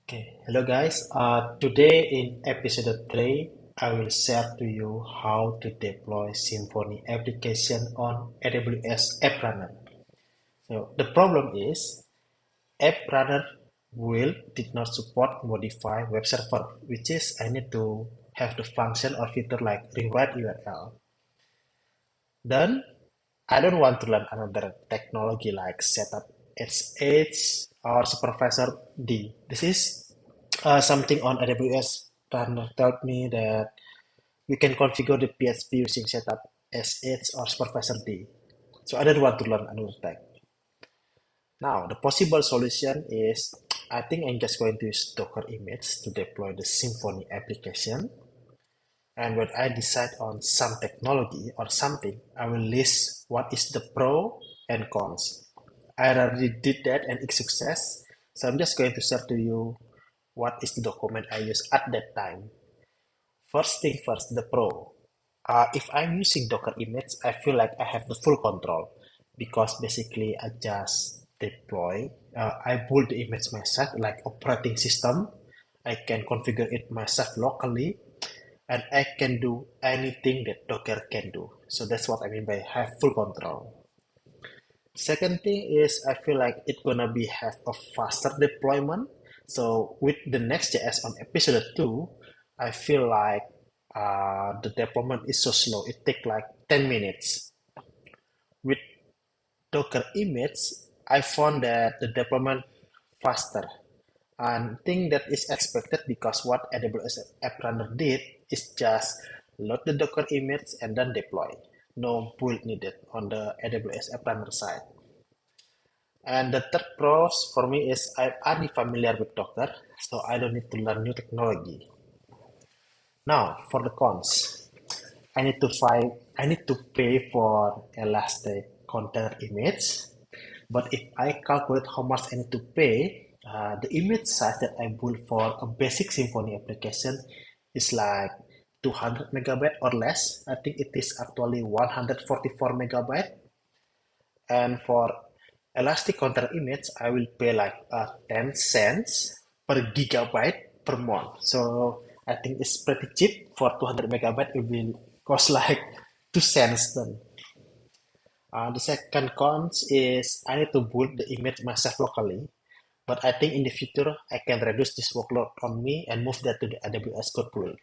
Hello guys. Today in episode 3, I will share to you how to deploy Symfony application on AWS App Runner. So the problem is App Runner will did not support modify web server, which is I need to have the function or feature like rewrite URL. Then I don't want to learn another technology like setup SH or supervisor D. This is something on AWS Runner told me that we can configure the PHP using setup SH or supervisor D. So I don't want to learn another tech. Now the possible solution is I think I'm just going to use Docker image to deploy the Symfony application. And when I decide on some technology or something, I will list what is the pro and cons. I already did that and it's success. So I'm just going to share to you what is the document I use at that time. First thing first, the pro. If I'm using Docker image, I feel like I have the full control because basically I just deploy, I build the image myself like operating system. I can configure it myself locally and I can do anything that Docker can do. So that's what I mean by have full control. Second thing is I feel like it's gonna be have a faster deployment. So with the Next.js on episode 2, I feel like the deployment is so slow. It take like 10 minutes. With Docker image, I found that the deployment faster. And thing that is expected because what AWS App Runner did is just load the Docker image and then deploy. No build needed on the AWS App Runner side. And the third pros for me is I'm already familiar with Docker, so I don't need to learn new technology. Now, for the cons, I need to pay for Elastic Container image. But if I calculate how much I need to pay, the image size that I built for a basic Symfony application is like 200 megabyte or less. I think it is actually 144 megabyte. And for Elastic Container image, I will pay like 10 cents per gigabyte per month. So I think it's pretty cheap for 200 megabyte. It will cost like 2 cents then. The second cons is I need to build the image myself locally, but I think in the future I can reduce this workload on me and move that to the AWS code pool.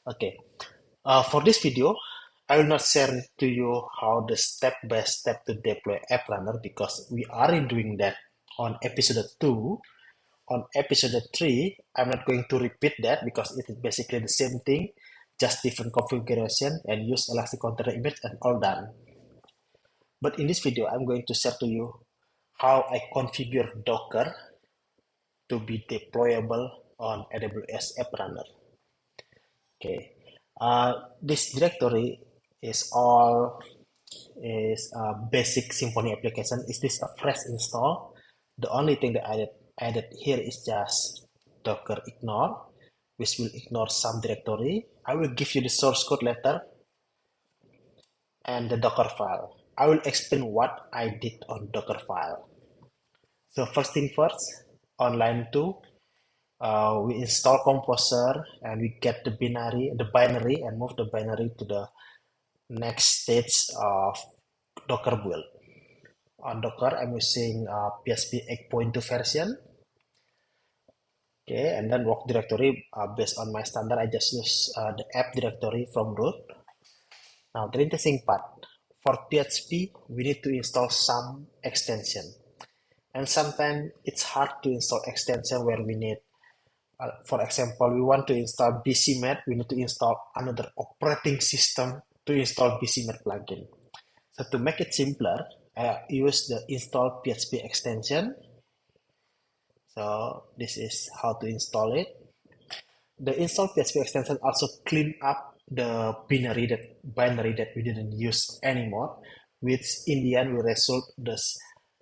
Okay, for this video, I will not share to you how the step-by-step to deploy App Runner because we are doing that on episode 2. On episode 3, I'm not going to repeat that because it is basically the same thing, just different configuration and use Elastic Container image and all done. But in this video, I'm going to share to you how I configure Docker to be deployable on AWS App Runner. Okay, this directory is all is a basic Symfony application. Is this a fresh install? The only thing that I added here is just Docker ignore, which will ignore some directory. I will give you the source code later and the Docker file. I will explain what I did on Docker file. So first thing first, on line 2, we install Composer and we get the binary and move the binary to the next stage of Docker build. On Docker, I'm using PHP 8.2 version. Okay, and then work directory based on my standard, I just use the app directory from root. Now, the interesting part for PHP, we need to install some extension. And sometimes it's hard to install extension where we need, for example, we want to install BCMat, we need to install another operating system to install BCMat plugin. So to make it simpler, I use the install PHP extension. So this is how to install it. The install PHP extension also clean up the binary that we didn't use anymore, which in the end will result this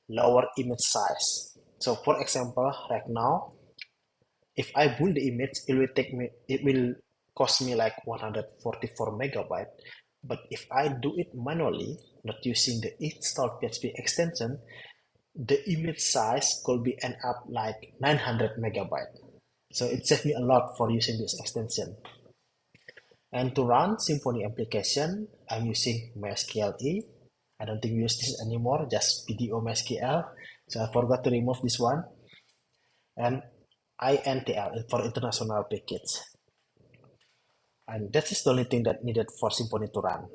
lower image size. So for example, right now, if I build the image, it will cost me like 144 megabyte. But if I do it manually, not using the install PHP extension, the image size could be end up like 900 megabyte. So it saved me a lot for using this extension. And to run Symfony application, I'm using MySQL. I don't think we use this anymore, just PDO MySQL. So I forgot to remove this one. And INTL for international package. And that is the only thing that needed for Symfony to run.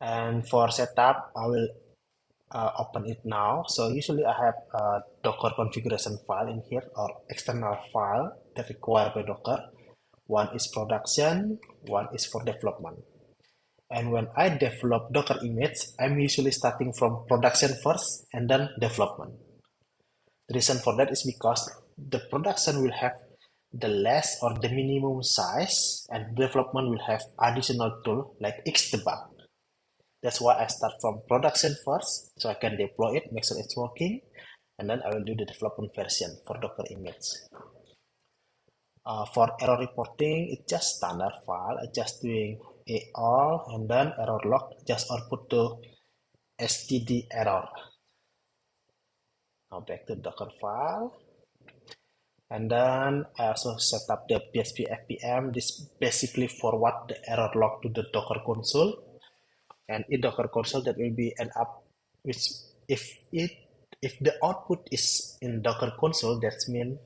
And for setup, I will open it now. So usually I have a Docker configuration file in here or external file that required by Docker. One is production, one is for development. And when I develop Docker image, I'm usually starting from production first and then development. The reason for that is because the production will have the less or the minimum size and development will have additional tool like Xdebug. That's why I start from production first so I can deploy it, make sure it's working, and then I will do the development version for Docker image. For error reporting, it's just standard file, just doing a all and then error log, just output to std error. Now back to Docker file. And then I also set up the PHP FPM. This basically forward the error log to the Docker console. And in Docker console, that will be end up with if the output is in Docker console, that means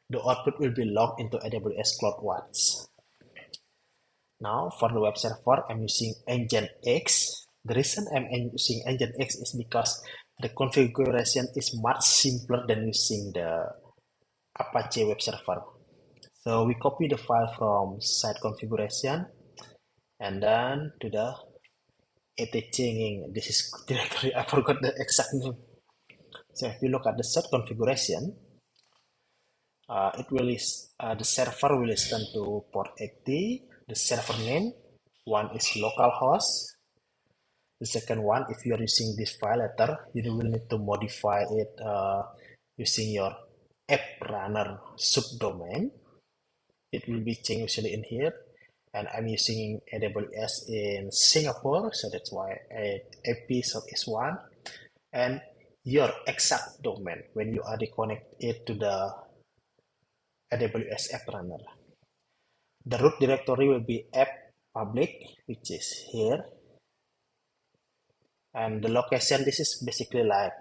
the output will be logged into AWS CloudWatch. Now for the web server, I'm using Nginx. The reason I'm using Nginx is because the configuration is much simpler than using the Apache web server. So we copy the file from site configuration and then to the etching. This is directory. I forgot the exact name. So if you look at the site configuration, the server will listen to port 80. The server name, one is localhost. The second one, if you are using this file letter, you will need to modify it using your app runner subdomain. It will be changed usually in here. And I'm using AWS in Singapore, so that's why AP is one. And your exact domain when you are reconnect it to the AWS app runner. The root directory will be app public, which is here. And the location, this is basically like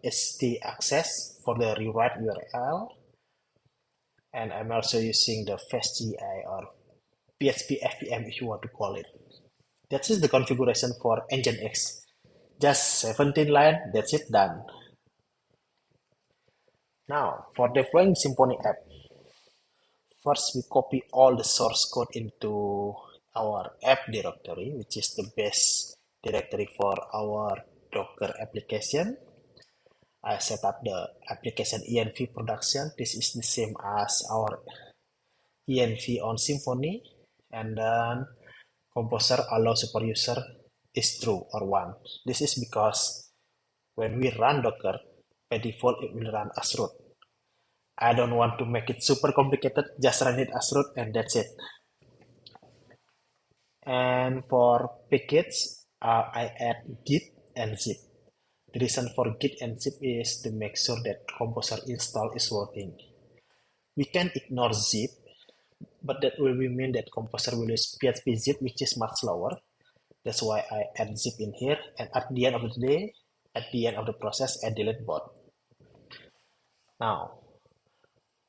HT access for the rewrite URL. And I'm also using the FastGI or PHP FPM if you want to call it. That is the configuration for Nginx. Just 17 lines, that's it, done. Now, for deploying Symfony app, first we copy all the source code into our app directory, which is the best directory for our Docker application. I set up the application env production. This is the same as our env on Symfony. And then composer allow super user is true or 1. This is because when we run Docker, by default it will run as root. I don't want to make it super complicated, just run it as root and that's it. And for package, I add git and zip. The reason for git and zip is to make sure that composer install is working. We can ignore zip, but that will mean that composer will use PHP zip, which is much slower. That's why I add zip in here. And at the end of the day, at the end of the process, I delete both. Now,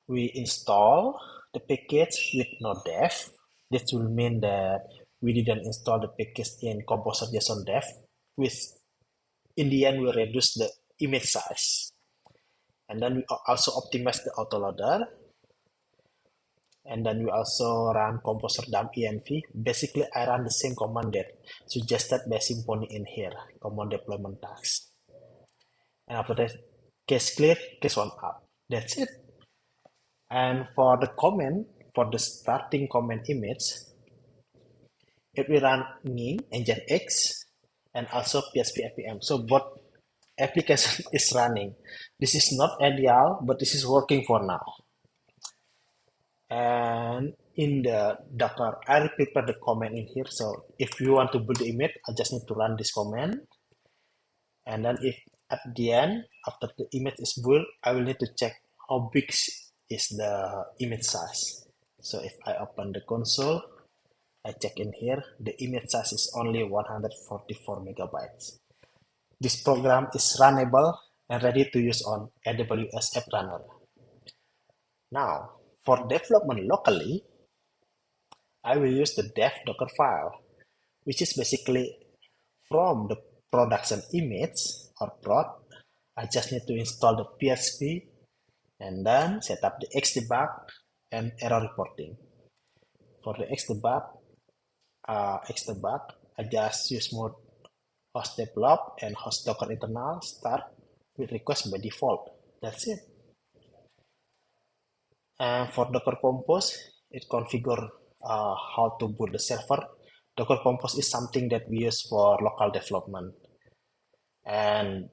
we install the package with no dev. This will mean that we didn't install the package in Composer JSON dev. In the end, we reduce the image size. And then we also optimize the autoloader. And then we also run composer dump env. Basically, I run the same command that suggested by Symfony in here, command deployment task. And after that, case clear, case one up. That's it. And for the comment, for the starting comment image, it will run Nginx and also PHP FPM. So both application is running. This is not ideal, but this is working for now. And in the Docker, I prepare the command in here. So if you want to build the image, I just need to run this command. And then if At the end, after the image is built, I will need to check how big is the image size. So if I open the console, I check in here, the image size is only 144 megabytes. This program is runnable and ready to use on AWS App Runner. Now, for development locally, I will use the dev Docker file, which is basically from the production image or prod. I just need to install the PHP and then set up the Xdebug and error reporting. For the Xdebug, I just use mode host develop and host Docker internal start with request by default. That's it. And for Docker Compose, it configure how to boot the server. Docker Compose is something that we use for local development. And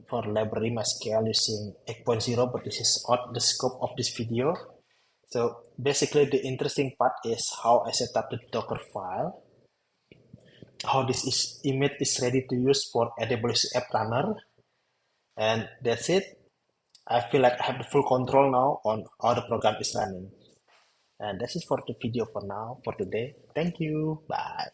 for library MySQL using 8.0, but this is out the scope of this video. So basically the interesting part is how I set up the Docker file, how this image is ready to use for AWS App Runner, and that's it. I feel like I have the full control now on how the program is running. And that's it for the video for now, for today. Thank you. Bye.